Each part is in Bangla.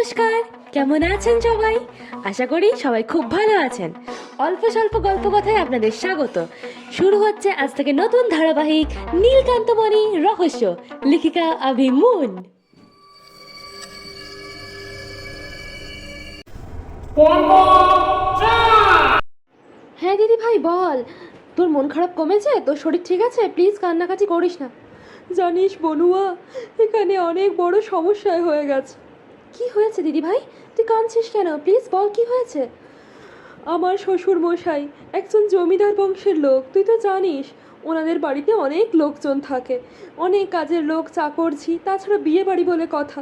নমস্কার, কেমন আছেন সবাই? আশা করি সবাই খুব ভালো আছেন। অল্প স্বল্প গল্প কথায় আপনাদের স্বাগত। শুরু হচ্ছে আজ থেকে নতুন ধারাবাহিক নীলকান্তমণি রহস্য, লেখিকা আভিমুন। হ্যাঁ দিদি ভাই বল, তোর মন খারাপ কমেছে? তোর শরীর ঠিক আছে? প্লিজ কান্নাকাটি করিস না। জানিস বনুয়া, এখানে অনেক বড় সমস্যায় হয়ে গেছে। কি হয়েছে দিদি ভাই? তুই কাঁদছিস কেন? প্লিজ বল কি হয়েছে। আমার শ্বশুর মশাই একজন জমিদার বংশের লোক, তুই তো জানিস ওনাদের বাড়িতে অনেক লোকজন থাকে, অনেক কাজের লোক, চাকরঝি, তাছাড়া বিয়ে বাড়ি বলে কথা।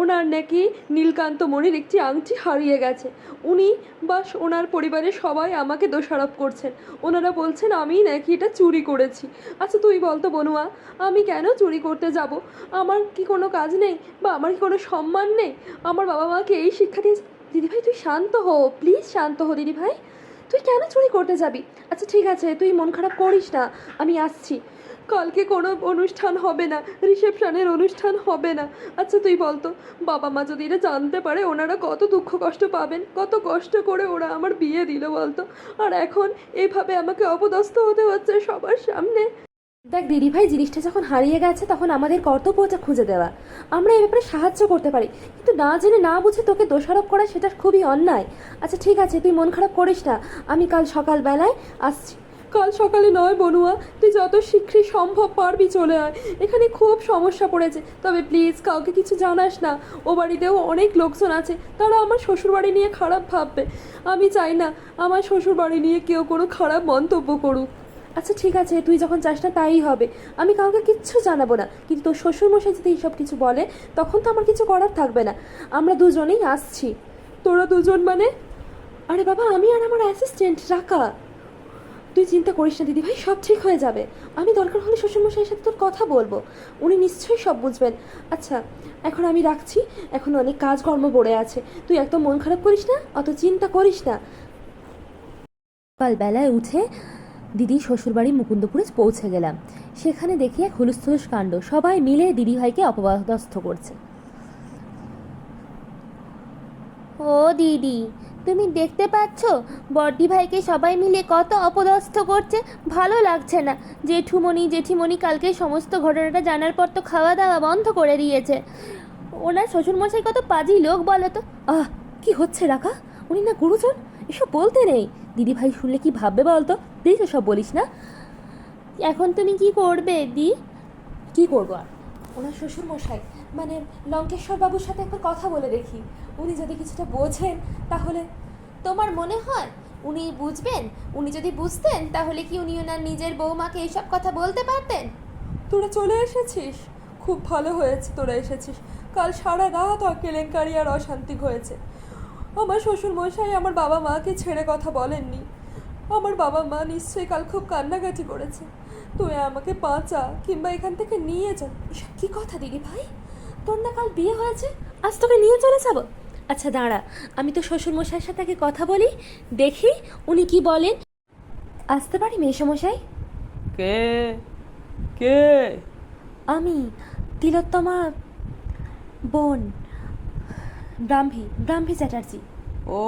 ওনার নাকি নীলকান্তমণির একটি আংটি হারিয়ে গেছে। উনি বা ওনার পরিবারের সবাই আমাকে দোষারোপ করছেন। ওনারা বলছেন আমি নাকি এটা চুরি করেছি। আচ্ছা তুই বলতো বনুয়া, আমি কেন চুরি করতে যাব? আমার কি কোনো কাজ নেই বা আমার কি কোনো সম্মান নেই? আমার বাবা মাকে এই শিক্ষা দিয়েছে। দিদিভাই তুই শান্ত হো, প্লিজ শান্ত হো দিদিভাই। তুই কেন চুরি করতে যাবি? আচ্ছা ঠিক আছে, তুই মন খারাপ করিস না, আমি আসছি। কালকে কোনো অনুষ্ঠান হবে না, রিসেপশনের অনুষ্ঠান হবে না। আচ্ছা তুই বলতো, বাবা মা যদি এটা জানতে পারে ওনারা কত দুঃখ কষ্ট পাবেন, কত কষ্ট করে ওরা আমার বিয়ে দিল বলতো। আর এখন এইভাবে আমাকে অপদস্থ হতে হচ্ছে সবার সামনে। দেখ দিদিভাই, জিনিসটা যখন হারিয়ে গেছে তখন আমাদের কর্তব্যটা খুঁজে দেওয়া। আমরা এই ব্যাপারে সাহায্য করতে পারি, কিন্তু না জেনে না বুঝে তোকে দোষারোপ করা সেটা খুবই অন্যায়। আচ্ছা ঠিক আছে, তুই মন খারাপ করিস না, আমি কাল সকালবেলায় আসছি। কাল সকালে নয় বনুয়া, তুই যত শীঘ্রই সম্ভব পারবি চলে আয়। এখানে খুব সমস্যা পড়েছে, তবে প্লিজ কাউকে কিছু জানাস না। ও বাড়িতেও অনেক লোকজন আছে, তারা আমার শ্বশুরবাড়ি নিয়ে খারাপ ভাববে। আমি চাই না আমার শ্বশুরবাড়ি নিয়ে কেউ কোনো খারাপ মন্তব্য করুক। আচ্ছা ঠিক আছে, তুই যখন চাস না তাই হবে, আমি কাউকে কিচ্ছু জানাবো না। কিন্তু তোর শ্বশুরমশাই যদি এইসব কিছু বলে তখন তো আমার কিছু করার থাকবে না। আমরা দুজনেই আসছি। তোরা দুজন মানে? আরে বাবা, আমি আর আমার অ্যাসিস্ট্যান্ট রাকা। তুই চিন্তা করিস না দিদিভাই, সব ঠিক হয়ে যাবে। আমি দরকার হলে শ্বশুরমশাইয়ের সাথে তোর কথা বলবো, উনি নিশ্চয়ই সব বুঝবেন। আচ্ছা এখন আমি রাখছি, এখন অনেক কাজকর্ম পড়ে আছে। তুই একদম মন খারাপ করিস না, অত চিন্তা করিস না। সকালবেলায় উঠে দিদি শ্বশুরবাড়ি মুকুন্দপুরে পৌঁছে গেলাম। সেখানে দেখি এক হুলস্থুলুস কাণ্ড, সবাই মিলে দিদিভাইকে অপদস্থ করছে। ও দিদি, তুমি দেখতে পাচ্ছ বড়দি ভাইকে সবাই মিলে কত অপদস্থ করছে? ভালো লাগছে না। জেঠিমণি কালকে সমস্ত ঘটনাটা জানার পর তো খাওয়া দাওয়া বন্ধ করে দিয়েছে। ওনার শ্বশুরমশাই কত পাজি লোক বলো তো। কি হচ্ছে রাখা? উনি না গুরুজন, এসব বলতে নেই। দিদিভাই শুনলে কি ভাববে বলতো? প্লিজ এসব বলিস না। এখন তুমি কি করবে দি? কি করবো আর? ওনার শ্বশুরমশাই মানে লঙ্কেশ্বর বাবুর সাথে একবার কথা বলে দেখি, উনি যদি কিছুটা বোঝেন তাহলে। তোমার মনে হয় উনি বুঝবেন? উনি যদি বুঝতেন তাহলে কি উনি ওনার নিজের বৌমাকে এইসব কথা বলতে পারতেন? তোরা চলে এসেছিস, খুব ভালো হয়েছে তোরা এসেছিস। কাল সারা রাত কেলেঙ্কারি আর অশান্তি হয়েছে। আমার শ্বশুরমশাই আমার বাবা মাকে ছেড়ে কথা বলেননি। আমার বাবা মা নিশ্চয়ই কাল খুব কান্নাকাটি করেছে। তুই আমাকে বাঁচা কিংবা এখান থেকে নিয়ে যা। এসব কি কথা দিদি ভাই? তোর না কাল বিয়ে হয়েছে, আজ তোকে নিয়ে চলে যাবো? আচ্ছা দাঁড়া, আমি তো শ্বশুরমশাইয়ের সাথে আগে কথা বলি, দেখি উনি কি বলেন। আসতে পারি মেসমশাই? কে কে? আমি তিলোত্তমা বোন, ব্রাহ্মী চ্যাটার্জি। ও,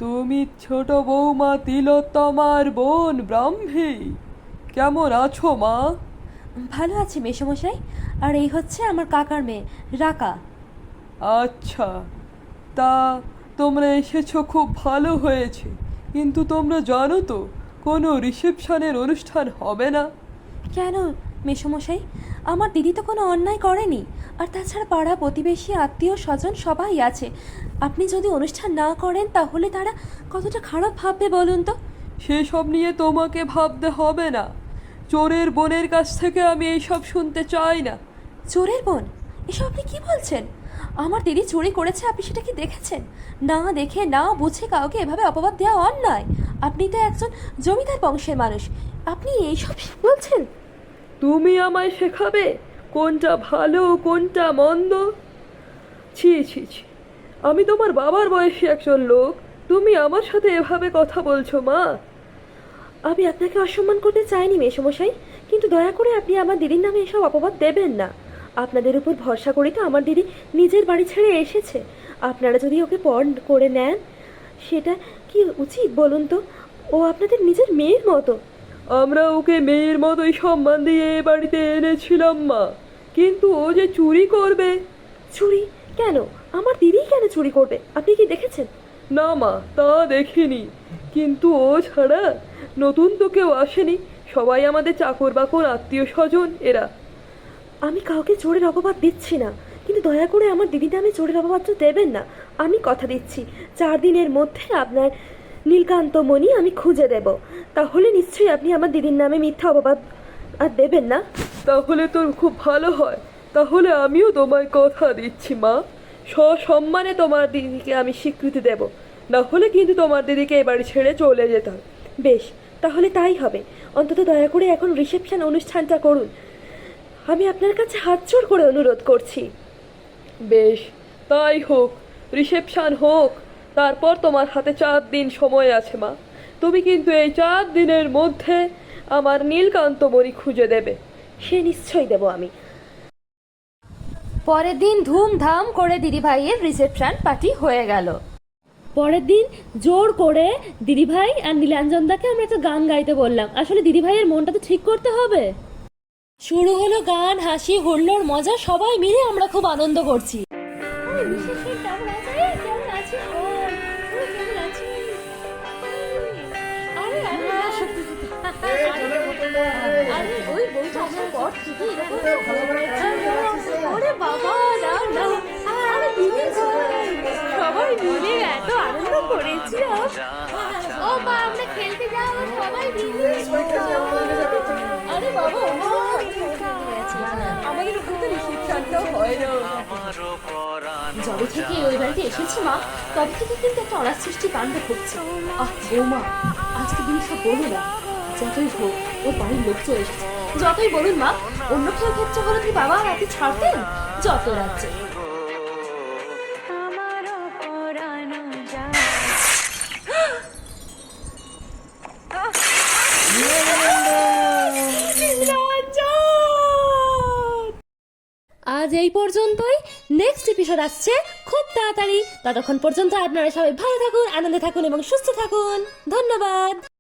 তুমি ছোট বৌমা তিলোত্তমার বোন ব্রাহ্মী। কেমন আছো মা? ভালো আছি মেসমশাই। আর এই হচ্ছে আমার কাকার মেয়ে রাকা। আচ্ছা, তা তোমরা এসেছো খুব ভালো হয়েছে, কিন্তু তোমরা জানো তো কোনো রিসেপশনের অনুষ্ঠান হবে না। কেন মেসমশাই? আমার দিদি তো কোনো অন্যায় করেনি। আর তাছাড়া পাড়া প্রতিবেশী আত্মীয় স্বজন সবাই আছে। আপনি যদি অনুষ্ঠান না করেন তাহলে তারা কতটা খারাপ ভাববে বলুন তো। সেসব নিয়ে তোমাকে ভাবতে হবে না। চোরের বোনের কাছ থেকে আমি এইসব শুনতে চাই না। চোরের বোন? এসব আপনি কি বলছেন? আমার দিদি চুরি করেছে, আপনি সেটা কি দেখেছেন? না দেখে না বুঝে কাউকে এভাবে অপবাদ দেওয়া অন্যায়। আপনি তো একজন জমিদার বংশের মানুষ, আপনি এইসব বলছেন? তুমি আমায় শেখাবে কোনটা ভালো কোনটা মন্দ? ছি ছি ছি, আমি তোমার বাবার বয়সী একজন লোক, তুমি আমার সাথে এভাবে কথা বলছো মা? আমি আপনাকে অসম্মান করতে চাইনি মেসমশাই, কিন্তু দয়া করে আপনি আমার দিদির নামে এসব অপবাদ দেবেন না। আপনাদের উপর ভরসা করেই তো আমার দিদি নিজের বাড়ি ছেড়ে এসেছে। আপনারা যদি ওকে পণ করে নেন, সেটা কি উচিত বলুন তো? ও আপনাদের নিজের মেয়ের মতো। আমরা ওকে মেয়ের মতোই সম্মান দিয়ে এ বাড়িতে এনেছিলাম মা, কিন্তু ও যে চুরি করবে। চুরি কেন? আমার দিদি কেন চুরি করবে? আপনি কি দেখেছেন? না মা, তা দেখিনি, কিন্তু ও ছাড়া নতুন তো কেউ আসেনি, সবাই আমাদের চাকর বাকর, আত্মীয় স্বজন এরা। আমি কাউকে চোরের অপবাদ দিচ্ছি না, কিন্তু দয়া করে আমার দিদির নামে চোরের অপবাদটা দেবেন না। আমি কথা দিচ্ছি 4 দিনের মধ্যে আপনার নীলকান্ত মণি আমি খুঁজে দেব। তাহলে নিশ্চয়ই আপনি আমার দিদির নামে মিথ্যা অপবাদ আর দেবেন না। তাহলে তো খুব ভালো হয়। তাহলে আমিও তোমায় কথা দিচ্ছি মা, সসম্মানে তোমার দিদিকে আমি স্বীকৃতি দেব, না হলে কিন্তু তোমার দিদিকে এ বাড়ি ছেড়ে চলে যেতাম। বেশ, তাহলে তাই হবে। অন্তত দয়া করে এখন রিসেপশন অনুষ্ঠানটা করুন, আমি আপনার কাছে হাত জোড় করে অনুরোধ করছি। বেশ, তাই হোক, রিসেপশন হোক। তারপর তোমার হাতে 4 দিন সময় আছে মা। তুমি কিন্তু এই 4 দিনের মধ্যে আমার নীলকান্ত মণি খুঁজে দেবে। সে নিশ্চয়ই দেব আমি। পরের দিন ধুমধাম করে দিদিভাইয়ের রিসেপশন পার্টি হয়ে গেল। পরের দিন জোর করে দিদিভাই আর নীলাঞ্জনদাকে আমরা একটা গান গাইতে বললাম। আসলে দিদিভাইয়ের মনটা তো ঠিক করতে হবে। শুরু হলো গান, হাসি হুল্লোড়, মজা, সবাই মিলে আমরা খুব আনন্দ করছি। সবাই মিলে এত আনন্দ করেছি। ও মা, আমরা খেলতে যাবো সবাই মিলে। আরে বাবা, আমাদের ওখানে তো রিসেপশনটাও হয় না। যবে থেকে ওই বাড়িতে এসেছি মা, তবে থেকে কিন্তু একটা অনাসৃষ্টি কাণ্ড ঘটছে। বৌমা, আজকে দিন সব বলো না। যতই হোক, ওর বাড়ির লোক চলে এসেছে। যতই বলুন মা, অন্য কেউ ক্ষেত্রে হলে কি বাবা আর আপনি ছাড়তেন? যত রাজ্যে আজ এই পর্যন্তই। নেক্সট এপিসোড আসছে খুব তাড়াতাড়ি। ততক্ষণ পর্যন্ত আপনারা সবাই ভালো থাকুন, আনন্দে থাকুন এবং সুস্থ থাকুন। ধন্যবাদ।